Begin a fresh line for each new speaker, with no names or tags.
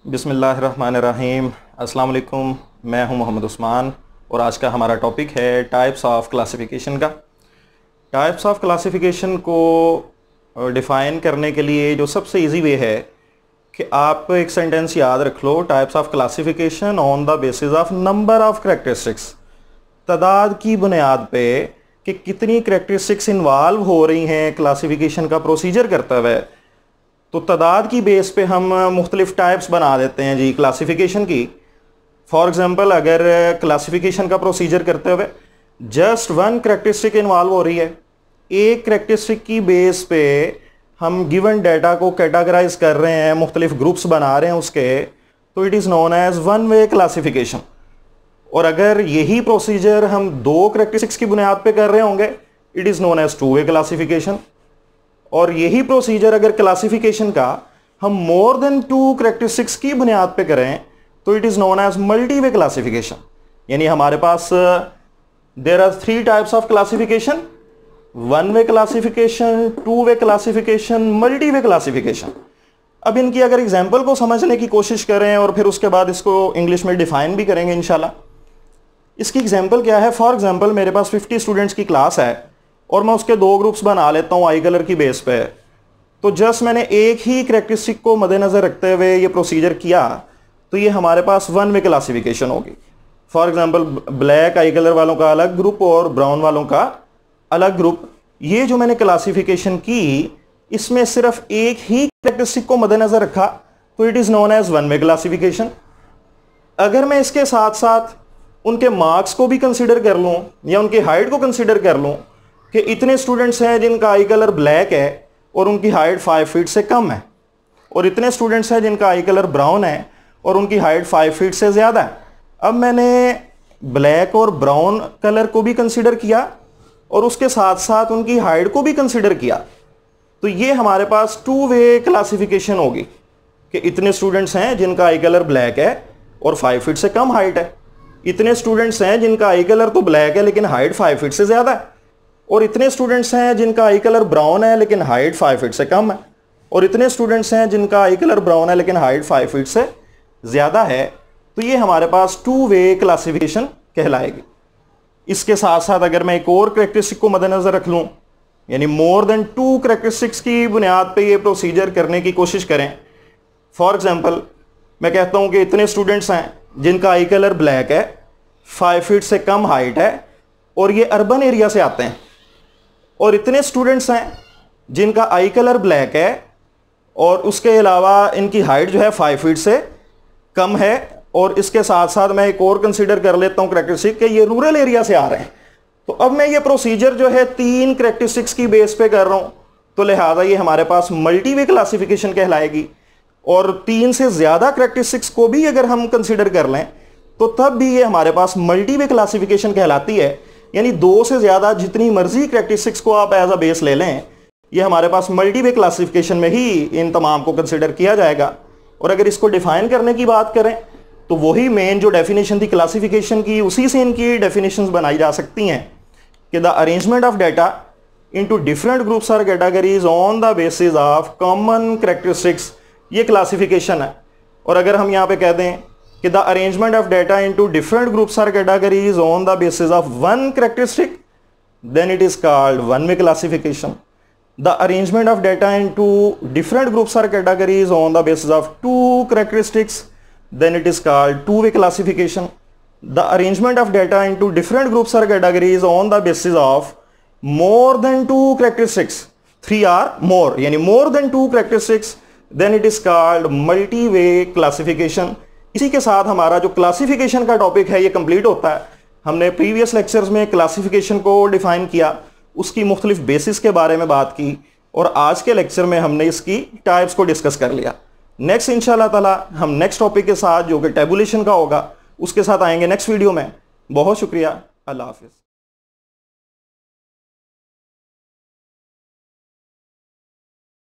बिस्मिल्लाहिर्रहमानिर्रहीम। अस्सलाम वालेकुम। मैं हूं मोहम्मद उस्मान और आज का हमारा टॉपिक है टाइप्स ऑफ क्लासिफिकेशन का। टाइप्स ऑफ क्लासिफिकेशन को डिफ़ाइन करने के लिए जो सबसे इजी वे है कि आप एक सेंटेंस याद रख लो, types of classification on the basis of number of characteristics. तादाद की बुनियाद पे कि कितनी करैक्टरिस्टिक्स इन्वॉल्व हो रही हैं क्लासिफिकेशन का प्रोसीजर करते हुए, तो तादाद की बेस पे हम मुख्तलिफ टाइप्स बना देते हैं जी क्लासिफिकेशन की। फॉर एग्ज़ाम्पल, अगर क्लासिफिकेशन का प्रोसीजर करते हुए जस्ट वन करैक्टरिस्टिक इन्वॉल्व हो रही है, एक करैक्टरिस्टिक की बेस पे हम गिवन डाटा को कैटेगराइज कर रहे हैं, मुख्तलिफ ग्रुप्स बना रहे हैं उसके, तो it is known as one way classification. और अगर यही प्रोसीजर हम दो करैक्टरिस्टिक्स की बुनियाद पे कर रहे होंगे, it is known as two way classification. और यही प्रोसीजर अगर क्लासिफिकेशन का हम मोर देन टू करैक्टरिस्टिक्स की बुनियाद पे करें, तो it is known as multi way classification. यानी हमारे पास there are three types of classification: one way classification, two way classification, multi way classification. अब इनकी अगर एग्जाम्पल को समझने की कोशिश करें और फिर उसके बाद इसको इंग्लिश में डिफाइन भी करेंगे इंशाल्लाह। इसकी एग्जाम्पल क्या है? फॉर एग्जाम्पल, मेरे पास 50 स्टूडेंट्स की क्लास है और मैं उसके दो ग्रुप्स बना लेता हूँ आई कलर की बेस पे। तो जस्ट मैंने एक ही करैक्टरिस्टिक को मद्देनज़र रखते हुए ये प्रोसीजर किया, तो ये हमारे पास वन वे क्लासिफिकेशन होगी। For example, black I colour वालों का अलग ग्रुप और ब्राउन वालों का अलग ग्रुप। ये जो मैंने क्लासिफिकेशन की, इसमें सिर्फ एक ही करैक्टरिस्टिक को मद्देनज़र रखा, तो it is known as one way classification. अगर मैं इसके साथ साथ उनके मार्क्स को भी कंसिडर कर लूँ या उनकी हाइट को कंसिडर कर लूँ कि इतने स्टूडेंट्स हैं जिनका आई कलर ब्लैक है और उनकी हाइट 5 फीट से कम है, और इतने स्टूडेंट्स हैं जिनका आई कलर ब्राउन है और उनकी हाइट 5 फीट से ज़्यादा है। अब मैंने ब्लैक और ब्राउन कलर को भी कंसिडर किया और उसके साथ साथ उनकी हाइट को भी कंसिडर किया, तो ये हमारे पास टू वे क्लासिफिकेशन होगी कि इतने स्टूडेंट्स हैं जिनका आई कलर ब्लैक है और 5 फीट से कम हाइट है, इतने स्टूडेंट्स हैं जिनका आई कलर तो ब्लैक है लेकिन हाइट 5 फीट से ज़्यादा है, और इतने स्टूडेंट्स हैं जिनका आई कलर ब्राउन है लेकिन हाइट 5 फीट से कम है, और इतने स्टूडेंट्स हैं जिनका आई कलर ब्राउन है लेकिन हाइट 5 फीट से ज़्यादा है। तो ये हमारे पास टू वे क्लासिफिकेशन कहलाएगी। इसके साथ साथ अगर मैं एक और करैक्टरिस्टिक को मद्देनज़र रख लूँ, यानी मोर देन टू करैक्टरिस्टिक्स की बुनियाद पे ये प्रोसीजर करने की कोशिश करें। फॉर एग्ज़ाम्पल, मैं कहता हूँ कि इतने स्टूडेंट्स हैं जिनका आई कलर ब्लैक है, 5 फीट से कम हाइट है और ये अर्बन एरिया से आते हैं, और इतने स्टूडेंट्स हैं जिनका आई कलर ब्लैक है और उसके अलावा इनकी हाइट जो है 5 फीट से कम है, और इसके साथ साथ मैं एक और कंसीडर कर लेता हूँ करैक्टरिस्टिक कि ये रूरल एरिया से आ रहे हैं। तो अब मैं ये प्रोसीजर जो है तीन करैक्टरिस्टिक्स की बेस पे कर रहा हूँ, तो लिहाजा ये हमारे पास मल्टी वे क्लासिफिकेशन कहलाएगी। और तीन से ज़्यादा करैक्टरिस्टिक्स को भी अगर हम कंसिडर कर लें, तो तब भी ये हमारे पास मल्टी वे क्लासिफिकेशन कहलाती है। यानी दो से ज़्यादा जितनी मर्जी करैक्टरिस्टिक्स को आप एज अ बेस ले लें, ये हमारे पास मल्टी वे क्लासिफिकेशन में ही इन तमाम को कंसिडर किया जाएगा। और अगर इसको डिफाइन करने की बात करें, तो वही मेन जो डेफिनेशन थी क्लासिफिकेशन की, उसी से इनकी डेफिनेशंस बनाई जा सकती हैं कि the arrangement of data into different groups और categories on the basis of common characteristics, ये क्लासिफिकेशन है। और अगर हम यहाँ पे कह दें कि the arrangement of data into different groups और categories on the basis of one characteristic, then it is called one way classification. The arrangement of data into different groups और categories on the basis of two characteristics, then it is called two-way classification. The arrangement of data into different groups or categories on the basis of more than two characteristics, 3 or more, यानी more than two characteristics, then it is called multi-way classification. इसी के साथ हमारा जो classification का topic है ये complete होता है। हमने प्रीवियस लेक्चर्स में क्लासिफिकेशन को डिफाइन किया, उसकी मुख्तलिफ बेसिस के बारे में बात की, और आज के लेक्चर में हमने इसकी टाइप्स को डिस्कस कर लिया। नेक्स्ट इंशाल्लाह ताला हम नेक्स्ट टॉपिक के साथ, जो कि टेबुलेशन का होगा, उसके साथ आएंगे नेक्स्ट वीडियो में। बहुत शुक्रिया। अल्लाह हाफिज़।